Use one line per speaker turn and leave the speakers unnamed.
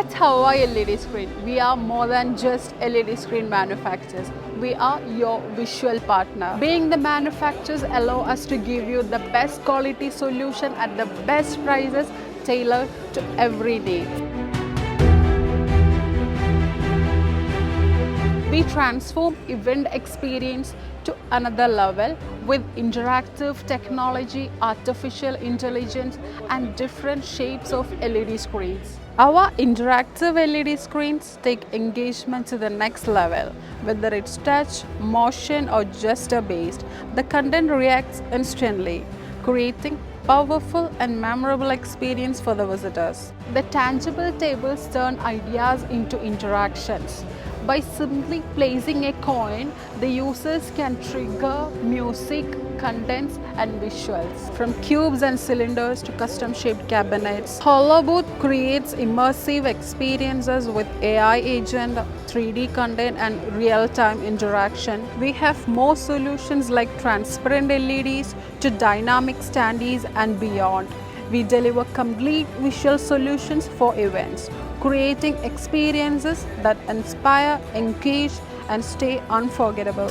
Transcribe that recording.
At Hawaii LED Screen, we are more than just LED screen manufacturers. We are your visual partner. Being the manufacturers allow us to give you the best quality solution at the best prices tailored to every need. We transform event experience to another level with interactive technology, artificial intelligence, and different shapes of LED screens. Our interactive LED screens take engagement to the next level. Whether it's touch, motion, or gesture-based, the content reacts instantly, creating powerful and memorable experience for the visitors. The tangible tables turn ideas into interactions. By simply placing a coin, the users can trigger music, contents, and visuals. From cubes and cylinders to custom-shaped cabinets, HoloBooth creates immersive experiences with AI agent, 3D content, and real-time interaction. We have more solutions like transparent LEDs to dynamic standees and beyond. We deliver complete visual solutions for events, creating experiences that inspire, engage, and stay unforgettable.